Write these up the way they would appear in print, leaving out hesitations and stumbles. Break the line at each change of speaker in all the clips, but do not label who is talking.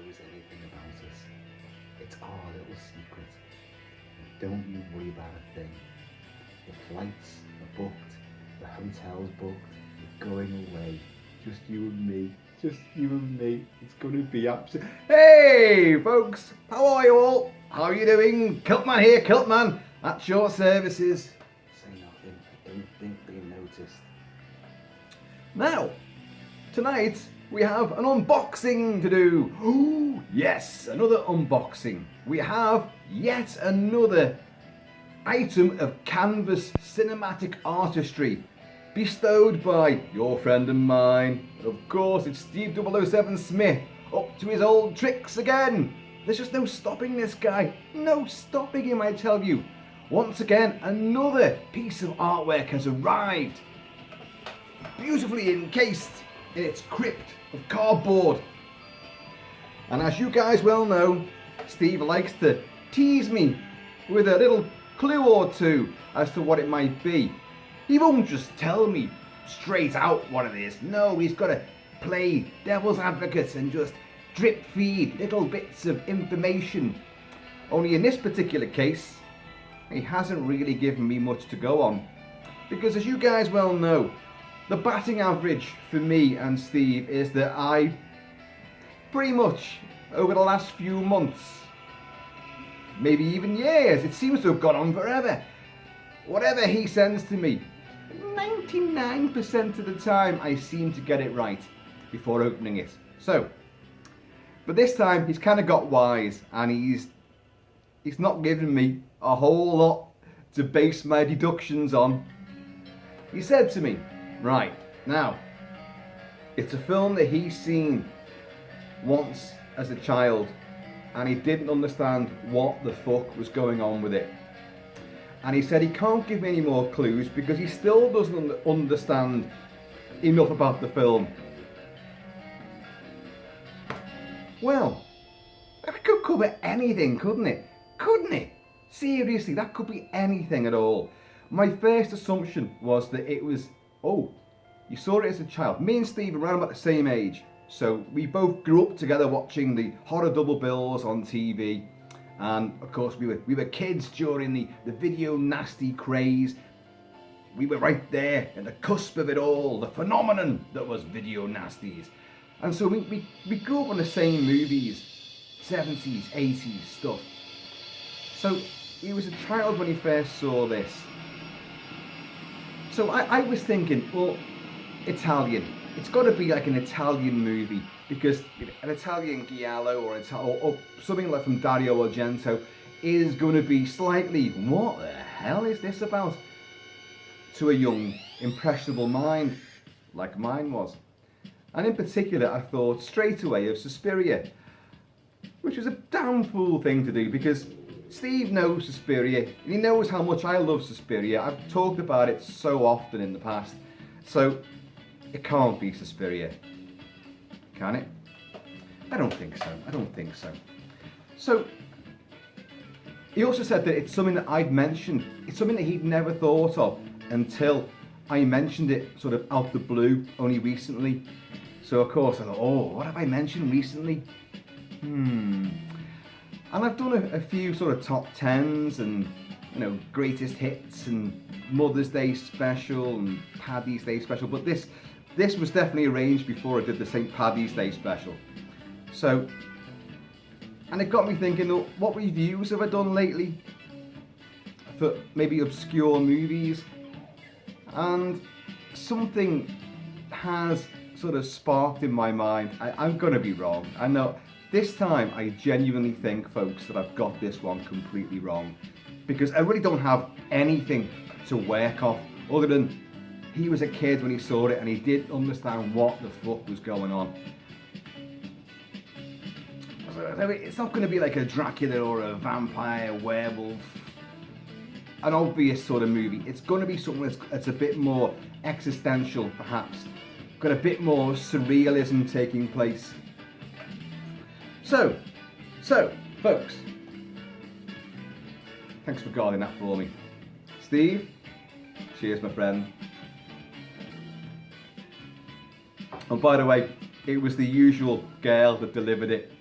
knows anything about us. It's our little secret. And don't you worry about a thing. The flights are booked, the hotel's booked, we're going away. Just you and me. Just you and me. It's going to be absolutely... Hey, folks! How are you all? How are you doing? Kilt-Man here, Kilt-Man at your services. Say nothing. I don't think they noticed. Now, tonight we have an unboxing to do. Oh, yes, another unboxing. We have yet another item of canvas cinematic artistry bestowed by your friend and mine. Of course, it's Steve 007 Smith, up to his old tricks again. There's just no stopping this guy. No stopping him, I tell you. Once again, another piece of artwork has arrived. Beautifully encased in its crypt of cardboard. And as you guys well know, Steve likes to tease me with a little clue or two as to what it might be. He won't just tell me straight out what it is. No, he's got to play devil's advocate and just drip feed little bits of information. Only in this particular case, he hasn't really given me much to go on. Because as you guys well know, the batting average for me and Steve is that I pretty much over the last few months, maybe even years, it seems to have gone on forever. Whatever he sends to me, 99% of the time I seem to get it right before opening it. So, but this time he's kind of got wise and he's not giving me a whole lot to base my deductions on. He said to me, right, now, it's a film that he's seen once as a child and he didn't understand what the fuck was going on with it. And he said he can't give me any more clues because he still doesn't understand enough about the film. Well, that could cover anything, couldn't it? Couldn't it? Seriously, that could be anything at all. My first assumption was that it was, oh, you saw it as a child. Me and Steve are around about the same age. So we both grew up together watching the horror double bills on TV. And of course we were kids during the video nasty craze. We were right there at the cusp of it all, the phenomenon that was video nasties. And so we grew up on the same movies, 70s, 80s stuff. So he was a child when he first saw this. So I was thinking, well, Italian. It's got to be like an Italian movie because an Italian giallo or something like from Dario Argento is going to be slightly, what the hell is this about? To a young, impressionable mind, like mine was. And in particular, I thought straight away of Suspiria, which was a damn fool thing to do because Steve knows Suspiria, and he knows how much I love Suspiria. I've talked about it so often in the past. So, it can't be Suspiria. Can it? I don't think so. I don't think so. So, he also said that it's something that I'd mentioned. It's something that he'd never thought of until I mentioned it sort of out the blue only recently. So, of course, I thought, oh, what have I mentioned recently? And I've done a few sort of top 10s and, you know, greatest hits and Mother's Day special and Paddy's Day special, but this was definitely arranged before I did the St. Paddy's Day special. So, and it got me thinking, what reviews have I done lately for maybe obscure movies? And something has sort of sparked in my mind. I'm going to be wrong. I know. This time, I genuinely think, folks, that I've got this one completely wrong. Because I really don't have anything to work off other than he was a kid when he saw it and he didn't understand what the fuck was going on. It's not going to be like a Dracula or a vampire, werewolf, an obvious sort of movie. It's going to be something that's a bit more existential, perhaps. Got a bit more surrealism taking place. So, folks, thanks for guarding that for me. Steve, cheers, my friend. And by the way, it was the usual girl that delivered it.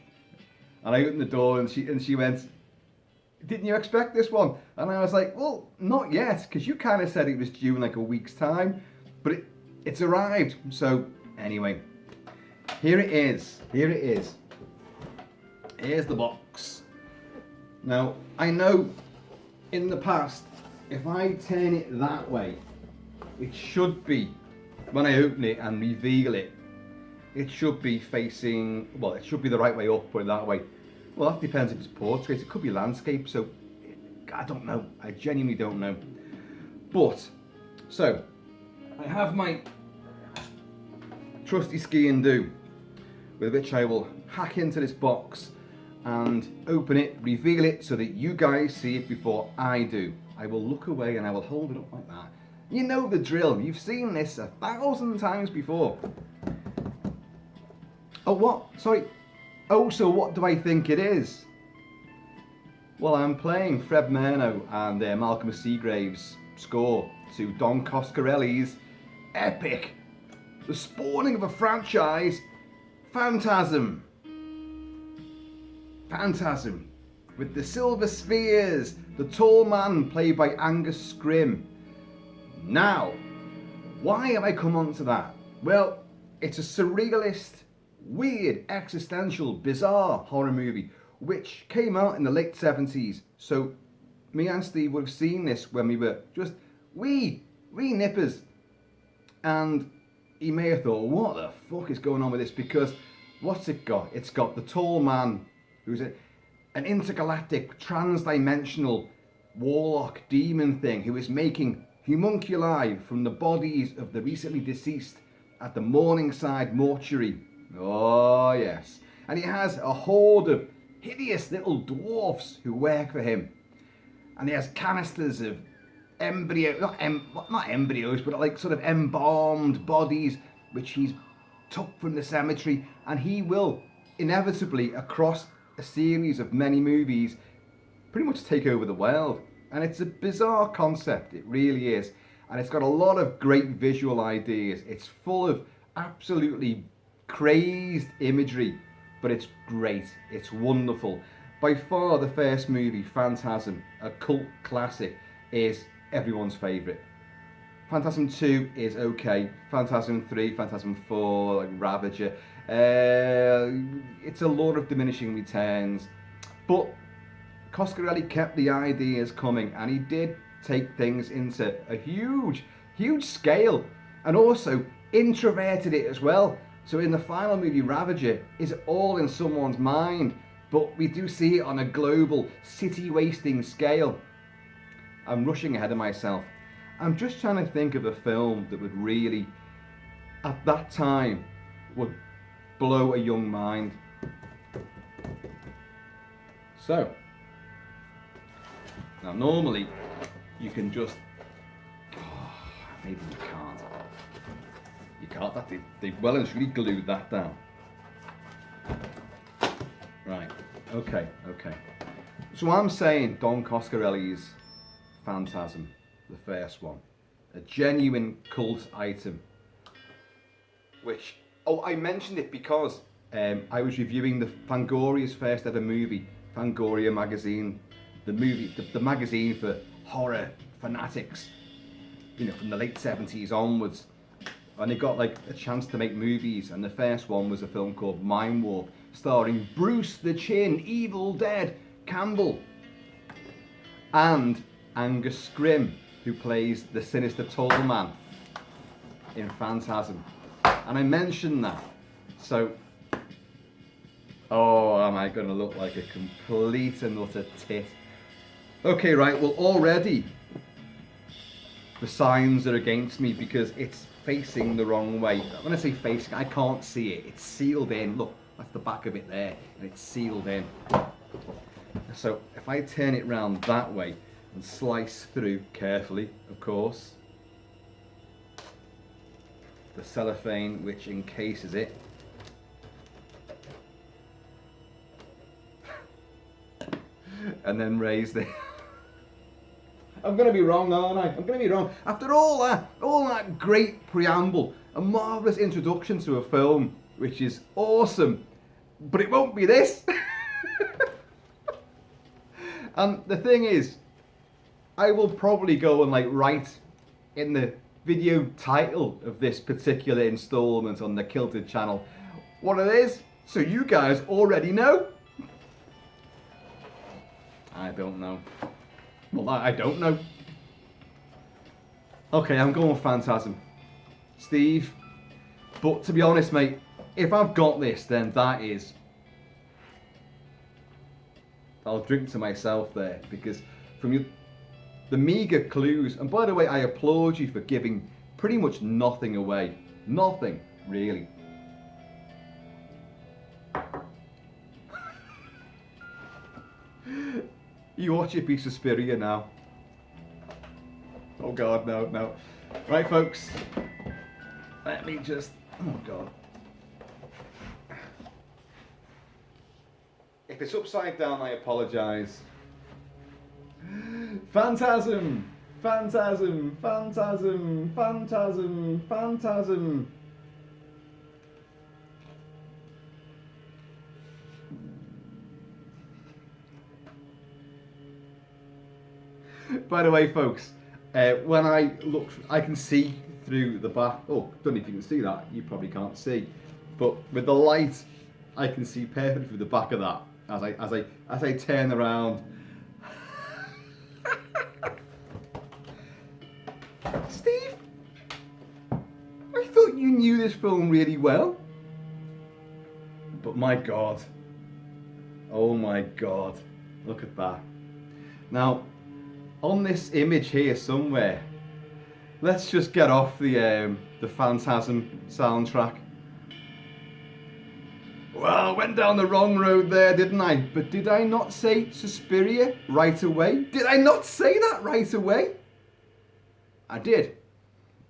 And I opened the door and she went, didn't you expect this one? And I was like, well, not yet, because you kind of said it was due in like a week's time, but it's arrived. So anyway, here it is. Here's the box. Now, I know in the past, if I turn it that way, it should be, when I open it and reveal it, it should be facing, well, it should be the right way up, put it that way. Well, that depends if it's portrait, it could be landscape, so I don't know. I genuinely don't know. But, so, I have my trusty ski and do, with which I will hack into this box and open it, reveal it so that you guys see it before I do. I will look away and I will hold it up like that. You know the drill, you've seen this 1,000 times before. Oh, what? Sorry. Oh, so what do I think it is? Well, I'm playing Fred Merno and Malcolm Seagrave's score to Don Coscarelli's epic, the spawning of a franchise, Phantasm. Phantasm, with the silver spheres, the tall man played by Angus Scrim. Now, why have I come on to that? Well, it's a surrealist, weird, existential, bizarre horror movie which came out in the late 70s. So me and Steve would have seen this when we were just wee nippers, and he may have thought, what the fuck is going on with this? Because what's it got? It's got the tall man who's an intergalactic, trans-dimensional warlock demon thing who is making homunculi from the bodies of the recently deceased at the Morningside mortuary. Oh yes. And he has a horde of hideous little dwarfs who work for him. And he has canisters of not embryos, but like sort of embalmed bodies which he's took from the cemetery, and he will inevitably, across a series of many movies, pretty much take over the world. And it's a bizarre concept, it really is. And it's got a lot of great visual ideas. It's full of absolutely crazed imagery, but it's great, it's wonderful. By far the first movie, Phantasm, a cult classic, is everyone's favourite. Phantasm 2 is okay. Phantasm 3, Phantasm 4, like Ravager. It's a lot of diminishing returns. But Coscarelli kept the ideas coming, and he did take things into a huge scale, and also introverted it as well. So in the final movie, Ravager is all in someone's mind, but we do see it on a global, city-wasting scale. I'm rushing ahead of myself. I'm just trying to think of a film that would really, at that time, would blow a young mind. So, now normally, you can just, maybe you can't. You can't, they well and truly glued that down. Right, okay. So I'm saying Don Coscarelli's Phantasm, the first one, a genuine cult item, which, I mentioned it because I was reviewing the Fangoria's first ever movie, Fangoria magazine, the magazine for horror fanatics, from the late 70s onwards. And they got like a chance to make movies, and the first one was a film called Mind Warp, starring Bruce the Chin, Evil Dead Campbell, and Angus Scrim, who plays the sinister tall man in Phantasm. And I mentioned that. So, am I going to look like a complete and utter tit? Okay, right, well already the signs are against me because it's facing the wrong way. When I say facing, I can't see it. It's sealed in. Look, that's the back of it there, and it's sealed in. So if I turn it round that way and slice through carefully, of course, the cellophane which encases it, and then raise the I'm going to be wrong, aren't I? I'm going to be wrong. After all that great preamble, a marvellous introduction to a film which is awesome, but it won't be this.
And the thing is, I will probably go and like write in the video title of this particular installment on the Kilted channel what it is, so you guys already know. I don't know. Well, I don't know. Okay, I'm going with Phantasm. Steve, but to be honest, mate, if I've got this, then that is... I'll drink to myself there, because from the meagre clues, and by the way, I applaud you for giving pretty much nothing away. Nothing, really. You watch your piece of Suspiria now. Oh God, no, no. Right, folks. Let me just... Oh God. If it's upside down, I apologise. Phantasm! Phantasm! Phantasm! Phantasm! Phantasm! By the way, folks, when I look, I can see through the back. Oh, don't know if you can see that. You probably can't see, but with the light, I can see perfectly through the back of that as I turn around. Steve, I thought you knew this film really well, but my God, oh my God, look at that. Now, on this image here somewhere, let's just get off the Phantasm soundtrack. Well, I went down the wrong road there, didn't I? But did I not say Suspiria right away? Did I not say that right away? I did.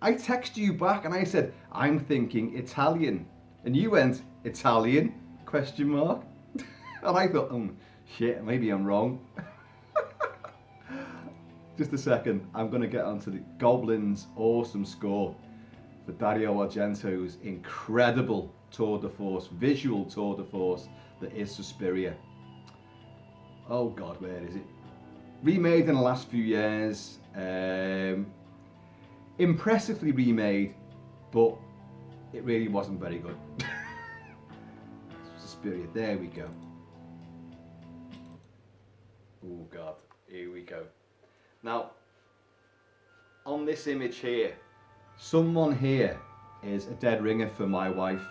I texted you back and I said, I'm thinking Italian. And you went, Italian? Question mark. And I thought, shit, maybe I'm wrong. Just a second, I'm going to get onto the Goblin's awesome score for Dario Argento's incredible tour de force, visual tour de force that is Suspiria. Oh God, where is it? Remade in the last few years, impressively remade, but it really wasn't very good. Suspiria, there we go. Oh God, here we go. Now, on this image here, someone here is a dead ringer for my wife.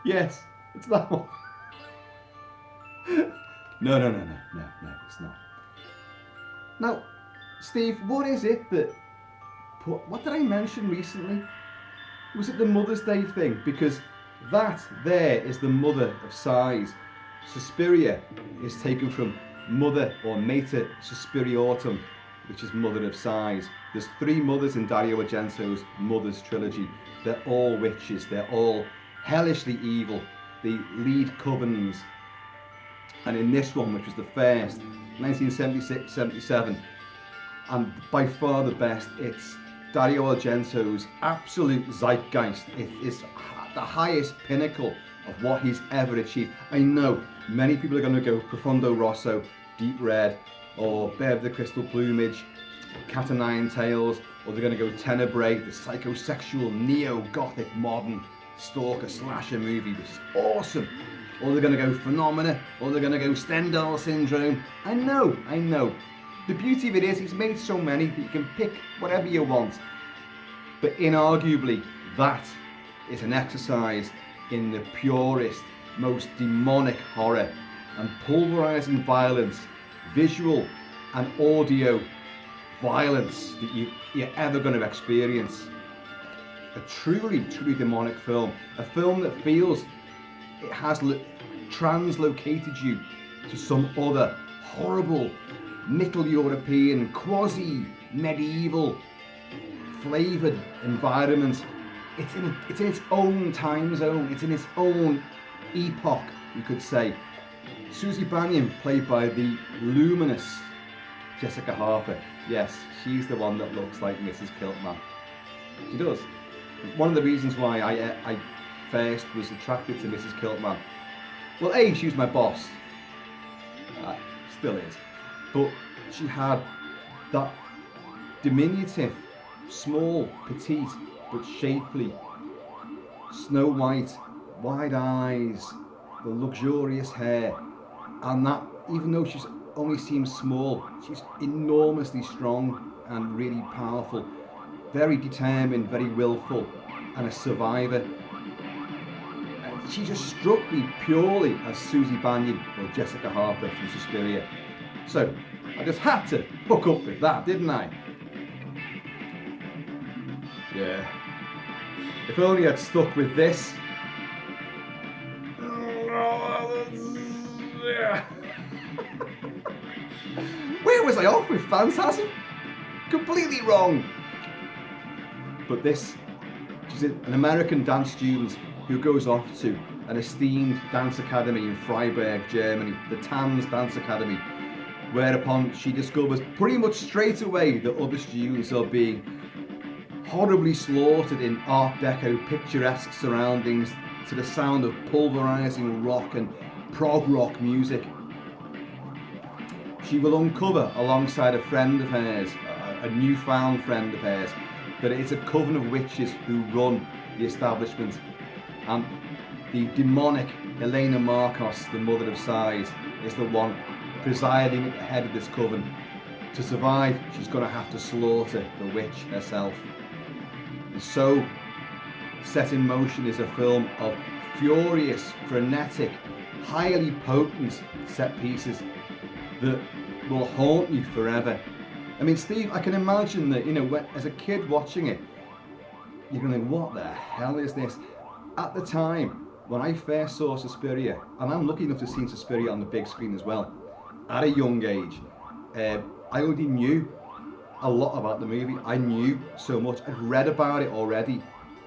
Yes, it's that one. No, it's not. Now, Steve, what is it that... What did I mention recently? Was it the Mother's Day thing? Because that there is the mother of sighs. Suspiria is taken from Mother or Mater Suspiriorum, which is Mother of Sighs. There's 3 mothers in Dario Argento's Mothers trilogy. They're all witches. They're all hellishly evil. They lead covens. And in this one, which was the first, 1976-77, and by far the best, it's Dario Argento's absolute zeitgeist. It is the highest pinnacle of what he's ever achieved. I know many people are going to go Profondo Rosso, Deep Red, or Bear of the Crystal Plumage, Cat o' Nine Tails, or they're going to go Tenebrae, the psychosexual neo-gothic modern stalker slasher movie, which is awesome. Or they're going to go Phenomena, or they're going to go Stendhal Syndrome. I know. The beauty of it is he's made so many that you can pick whatever you want. But inarguably, that is an exercise in the purest, most demonic horror and pulverizing violence, visual and audio violence that you're ever going to experience. A truly demonic film. A film that feels it has translocated you to some other horrible Middle European, quasi-medieval flavoured environment. It's in its own time zone. It's in its own epoch, you could say. Susie Bannion, played by the luminous Jessica Harper. Yes, she's the one that looks like Mrs. Kilt-Man. She does. One of the reasons why I first was attracted to Mrs. Kilt-Man Well, A, she was my boss. Still is. But she had that diminutive, small, petite, but shapely, snow white, wide eyes, the luxurious hair, and that, even though she's only seems small, she's enormously strong and really powerful, very determined, very willful, and a survivor. She just struck me purely as Susie Bannion or Jessica Harper from Suspiria. So I just had to hook up with that, didn't I? Yeah. If only I'd stuck with this. Where was I off with Phantasm? Completely wrong. But this, she's an American dance student who goes off to an esteemed dance academy in Freiburg, Germany, the TAMS Dance Academy, whereupon she discovers pretty much straight away that other students are being horribly slaughtered in Art Deco picturesque surroundings to the sound of pulverizing rock and prog rock music. She will uncover, alongside a friend of hers, a newfound friend of hers, that it is a coven of witches who run the establishment, and the demonic Elena Marcos, the mother of Sides, is the one presiding at the head of this coven. To survive, she's going to have to slaughter the witch herself. And so, set in motion is a film of furious, frenetic, highly potent set pieces that will haunt you forever. I mean, Steve, I can imagine that, as a kid watching it, you're going to think, what the hell is this? At the time, when I first saw Suspiria, and I'm lucky enough to see Suspiria on the big screen as well, at a young age, I already knew a lot about the movie. I knew so much. I'd read about it already,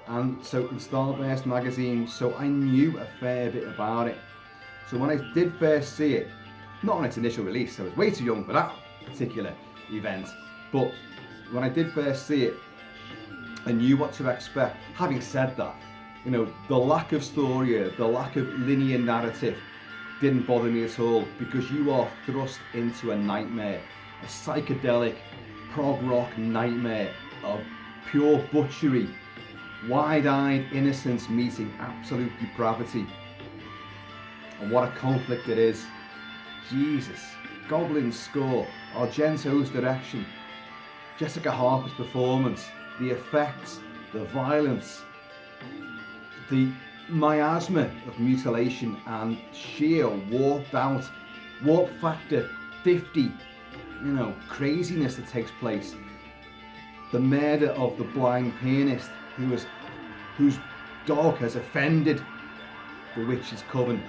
and so in Starburst magazine, so I knew a fair bit about it. So when I did first see it, not on its initial release, I was way too young for that particular event, but when I did first see it, I knew what to expect. Having said that, the lack of story, the lack of linear narrative didn't bother me at all, because you are thrust into a nightmare, a psychedelic prog rock nightmare of pure butchery, wide-eyed innocence meeting absolute depravity. And what a conflict it is. Jesus, Goblin's score, Argento's direction, Jessica Harper's performance, the effects, the violence, the miasma of mutilation and sheer warp factor 50, craziness that takes place. The murder of the blind pianist whose dog has offended the witch's coven,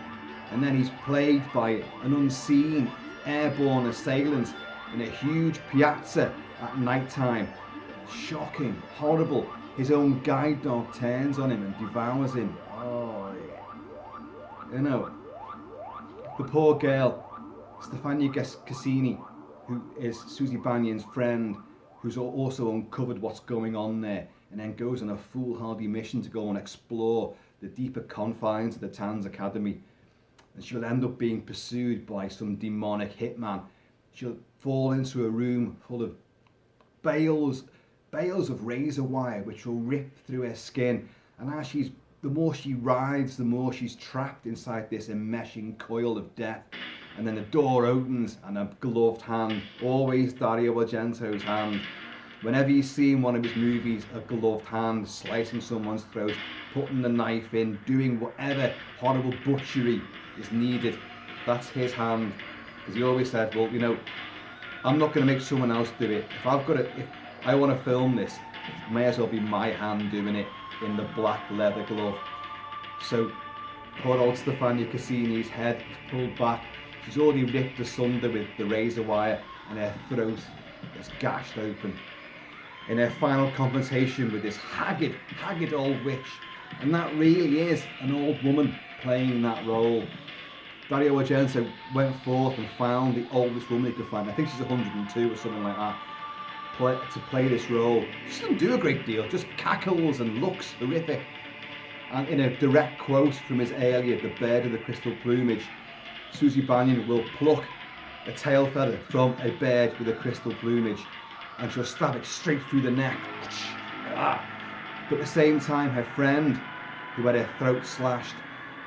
and then he's plagued by an unseen airborne assailant in a huge piazza at night time. Shocking, horrible. His own guide dog turns on him and devours him. Oh, yeah. The poor girl, Stefania Cassini, who is Susie Bannion's friend, who's also uncovered what's going on there, and then goes on a foolhardy mission to go and explore the deeper confines of the TANS Academy. And she'll end up being pursued by some demonic hitman. She'll fall into a room full of bales of razor wire which will rip through her skin, and the more she rides, the more she's trapped inside this enmeshing coil of death. And then the door opens and a gloved hand, always Dario Argento's hand. Whenever you see in one of his movies a gloved hand slicing someone's throat, putting the knife in, doing whatever horrible butchery is needed, that's his hand. Because he always said, well, I'm not going to make someone else do it. If I want to film this, it may as well be my hand doing it in the black leather glove. So poor old Stefania Cassini's head is pulled back. She's already ripped asunder with the razor wire, and her throat is gashed open in her final confrontation with this haggard old witch. And that really is an old woman playing that role. Dario Argento went forth and found the oldest woman he could find. I think she's 102 or something like that, to play this role. She doesn't do a great deal, just cackles and looks horrific. And in a direct quote from his earlier The Bird of the Crystal Plumage, Susie Bannion will pluck a tail feather from a bird with a crystal plumage and she'll stab it straight through the neck. But at the same time, her friend, who had her throat slashed,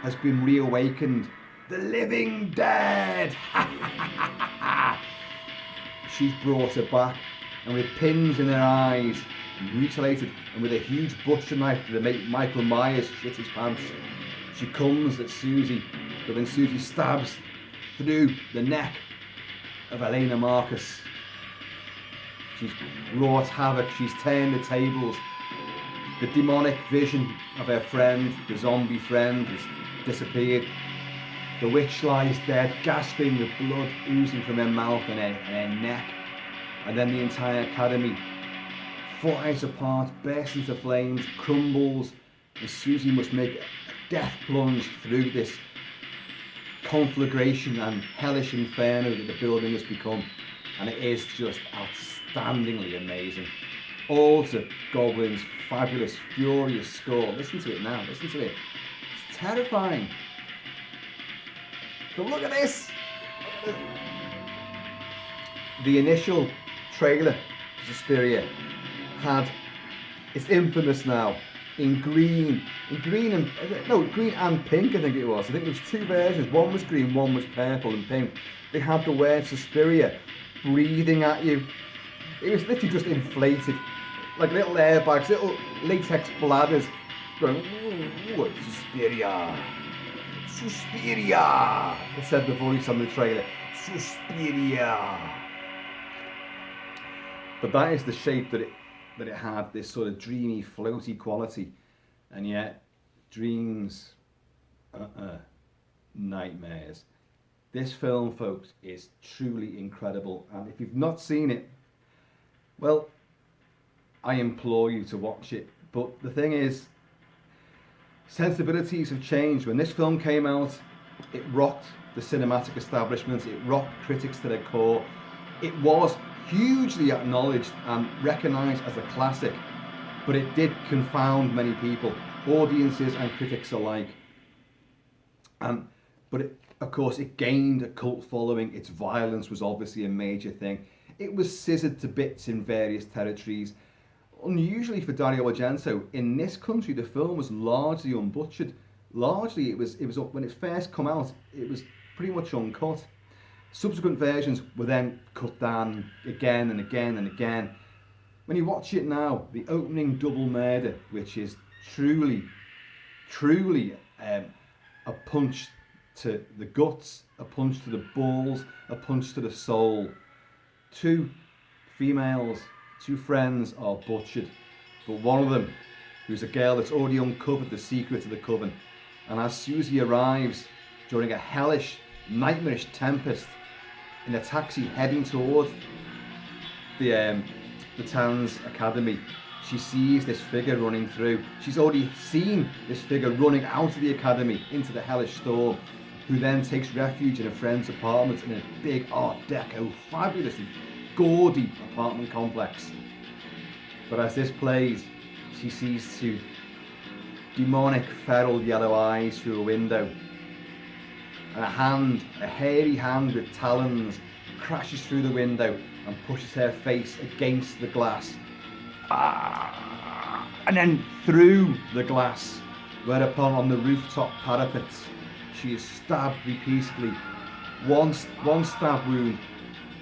has been reawakened. The living dead! She's brought her back, and with pins in her eyes, mutilated, and with a huge butcher knife to make Michael Myers shit his pants, she comes at Susie, but then Susie stabs through the neck of Elena Marcus. She's wrought havoc, she's turned the tables. The demonic vision of her friend, the zombie friend, has disappeared. The witch lies dead, gasping with blood oozing from her mouth and her neck. And then the entire academy flies apart, bursts into flames, crumbles, and Susie must make a death plunge through this conflagration and hellish inferno that the building has become. And it is just outstandingly amazing. All to Goblin's fabulous, furious score. Listen to it now, listen to it. It's terrifying. But look at this! The initial trailer for Suspiria had, it's infamous now, in green and pink, I think it was. I think there was two versions, one was green, one was purple and pink. They had the word Suspiria breathing at you. It was literally just inflated, like little airbags, little latex bladders going, ooh, Suspiria, Suspiria, said the voice on the trailer, Suspiria. But that is the shape that it had, this sort of dreamy, floaty quality, and yet dreams, nightmares. This film, folks, is truly incredible, and if you've not seen it, well, I implore you to watch it. But the thing is, sensibilities have changed. When this film came out, it rocked the cinematic establishment, it rocked critics to their core. It was hugely acknowledged and recognised as a classic, but it did confound many people, audiences and critics alike. But of course, it gained a cult following. Its violence was obviously a major thing. It was scissored to bits in various territories. Unusually for Dario Argento, in this country the film was largely unbutchered. Largely it was when it first come out, it was pretty much uncut. Subsequent versions were then cut down again and again and again. When you watch it now, the opening double murder, which is truly a punch to the guts, a punch to the balls, a punch to the soul. Two females, two friends are butchered, but one of them, who's a girl that's already uncovered the secret of the coven, and as Susie arrives during a hellish, nightmarish tempest in a taxi heading towards the town's academy, she sees this figure running through. She's already seen this figure running out of the academy into the hellish storm, who then takes refuge in a friend's apartment in a big Art Deco, fabulously gaudy apartment complex. But as this plays, she sees two demonic feral yellow eyes through a window, and a hairy hand with talons crashes through the window and pushes her face against the glass. And then through the glass, whereupon on the rooftop parapets she is stabbed repeatedly. One stab wound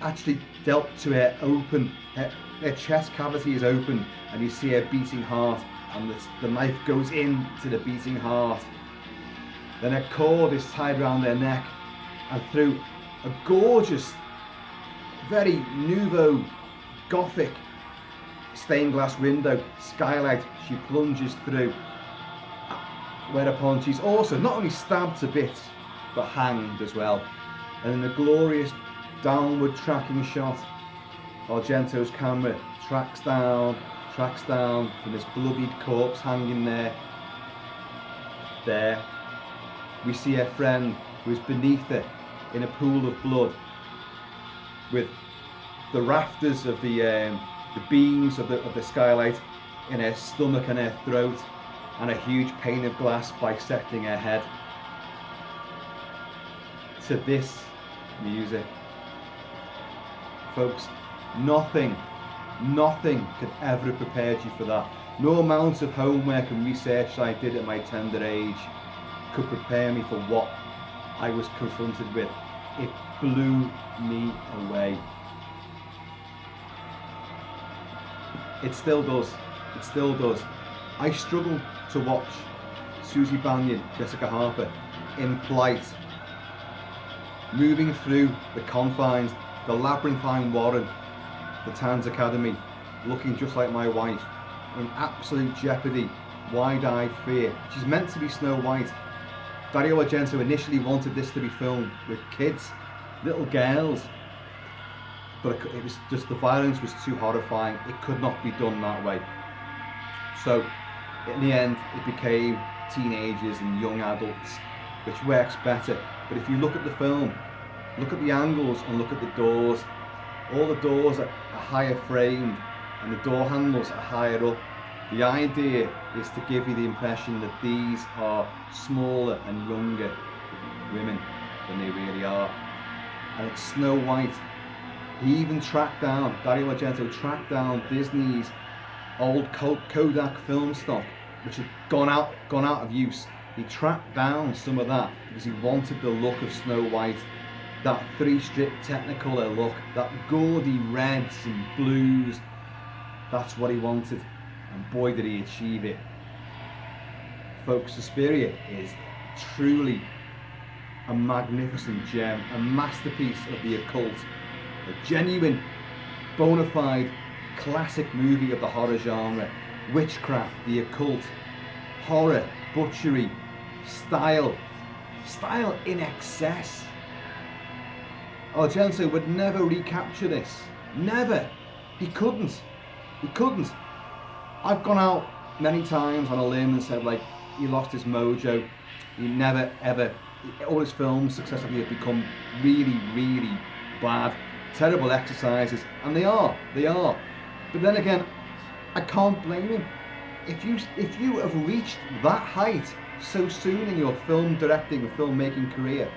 actually dealt to her open, her chest cavity is open, and you see her beating heart, and the knife goes into the beating heart. Then a cord is tied around her neck, and through a gorgeous, very nouveau gothic stained glass window skylight she plunges through, whereupon she's also not only stabbed to bits but hanged as well. And in a glorious downward tracking shot, Argento's camera tracks down from this bloodied corpse hanging there. There we see her friend, who is beneath her in a pool of blood, with the rafters of the beams of the skylight in her stomach and her throat, and a huge pane of glass bisecting her head, to this music. Folks, nothing could ever have prepared you for that. No amount of homework and research I did at my tender age could prepare me for what I was confronted with. It blew me away. It still does. It still does. I struggle to watch Susie Bannion, Jessica Harper, in flight, moving through the confines, the labyrinthine warren, the Town's Academy, looking just like my wife, in absolute jeopardy, wide-eyed fear. She's meant to be Snow White. Dario Argento initially wanted this to be filmed with kids, little girls, but it was just, the violence was too horrifying. It could not be done that way. So in the end, it became teenagers and young adults, which works better. But if you look at the film, look at the angles and look at the doors, all the doors are higher framed and the door handles are higher up. The idea is to give you the impression that these are smaller and younger women than they really are. And it's Snow White. He even tracked down, Dario Argento tracked down Disney's old Kodak film stock, which had gone out of use. He tracked down some of that because he wanted the look of Snow White, that three-strip Technicolor look, that gaudy reds and blues. That's what he wanted, and boy did he achieve it. Folks, Suspiria is truly a magnificent gem, a masterpiece of the occult, a genuine, bona fide, classic movie of the horror genre. Witchcraft, the occult, horror, butchery, style in excess. Argento would never recapture this. Never. He couldn't. I've gone out many times on a limb and said, like, he lost his mojo. He never ever, all his films successively have become really, really bad, terrible exercises, and they are. But then again, I can't blame him. If you have reached that height so soon in your film directing and filmmaking career,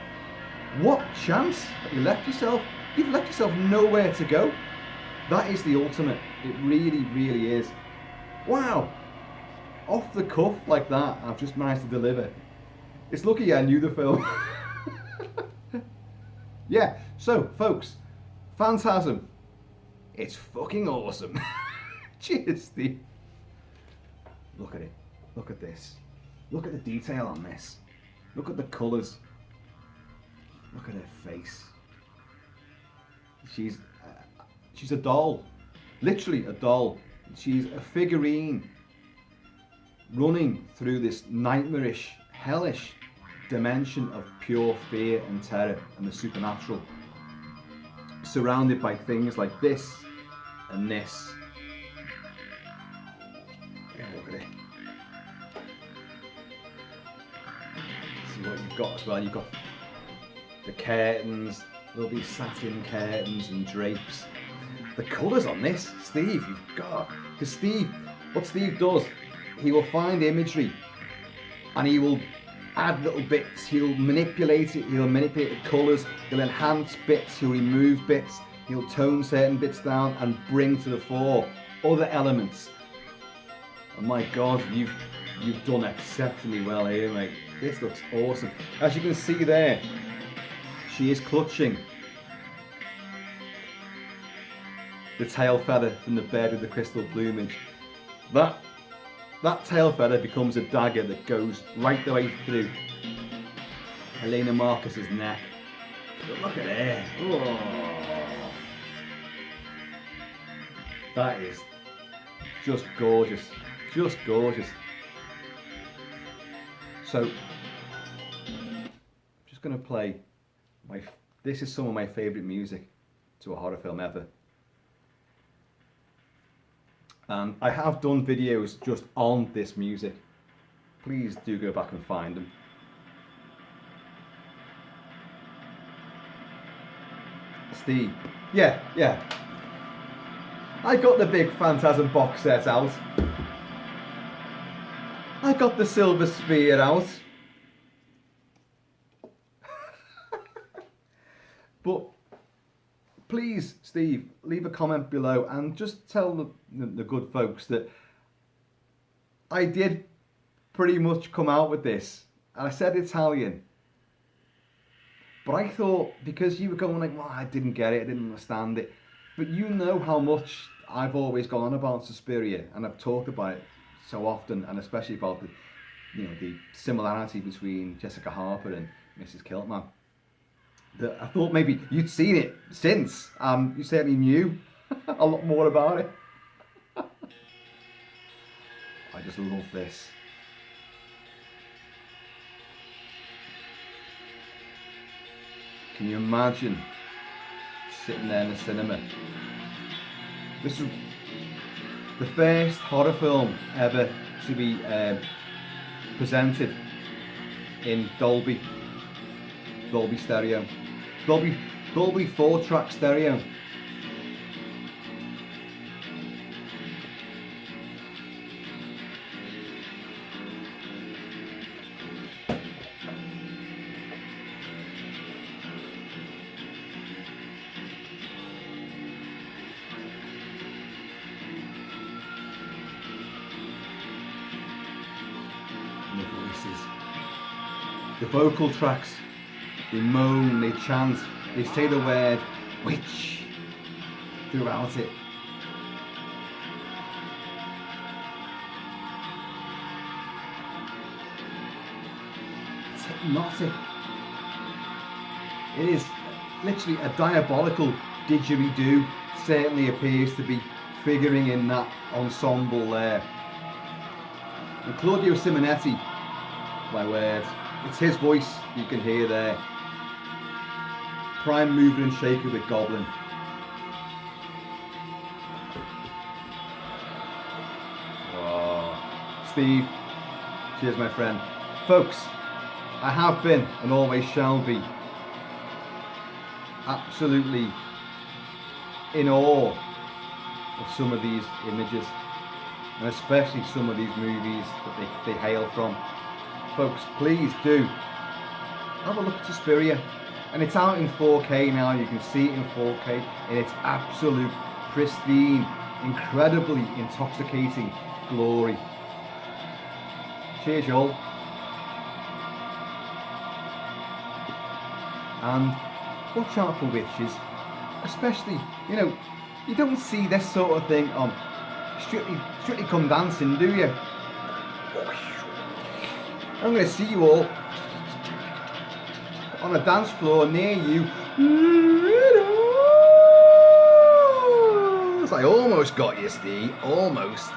what chance have you left yourself? You've left yourself nowhere to go. That is the ultimate. It really, really is. Wow. Off the cuff like that, I've just managed to deliver. It's lucky I knew the film. Yeah, so folks, Phantasm. It's fucking awesome. Cheers, Steve. Look at it. Look at this. Look at the detail on this. Look at the colours. Look at her face. She's a doll. Literally a doll. She's a figurine running through this nightmarish, hellish dimension of pure fear and terror and the supernatural, surrounded by things like this and this. Yeah, look at it. See what you've got as well. You've got the curtains, there'll be satin curtains and drapes. The colours on this, Steve, you've got, because what Steve does, he will find imagery and he will add little bits, he'll manipulate it, he'll manipulate the colours, he'll enhance bits, he'll remove bits, he'll tone certain bits down and bring to the fore other elements. Oh my God, you've done exceptionally well here, mate. This looks awesome. As you can see there, she is clutching the tail feather from the bird with the crystal plumage. That tail feather becomes a dagger that goes right the way through Helena Marcus's neck. But look at her. Oh. That is just gorgeous. Just gorgeous. So, I'm just going to play this is some of my favourite music to a horror film ever. And I have done videos just on this music. Please do go back and find them. Steve. Yeah. I got the big Phantasm box set out. I got the silver sphere out. But please, Steve, leave a comment below and just tell the good folks that I did pretty much come out with this. And I said Italian. But I thought, because you were going like, well, I didn't get it, I didn't understand it. But you know how much I've always gone on about Suspiria, and I've talked about it so often, and especially about the, the similarity between Jessica Harper and Mrs. Kilt-Man. That I thought maybe you'd seen it since, and you certainly knew a lot more about it. I just love this. Can you imagine sitting there in the cinema? This was the first horror film ever to be presented in Dolby stereo, Dolby 4-track stereo. The voices, the vocal tracks, they moan, they chant, they say the word witch throughout it. It's hypnotic. It is literally a diabolical didgeridoo, certainly appears to be figuring in that ensemble there. And Claudio Simonetti, my word, it's his voice you can hear there. Prime mover and shaker with Goblin. Oh, Steve, cheers my friend. Folks, I have been and always shall be absolutely in awe of some of these images, and especially some of these movies that they hail from. Folks, please do have a look at Suspiria, and it's out in 4K now. You can see it in 4K in its absolute pristine, incredibly intoxicating glory. Cheers, y'all. And watch out for witches, especially, you don't see this sort of thing on Strictly Come Dancing, do you? I'm going to see you all on a dance floor near you. I almost got you, Steve. Almost.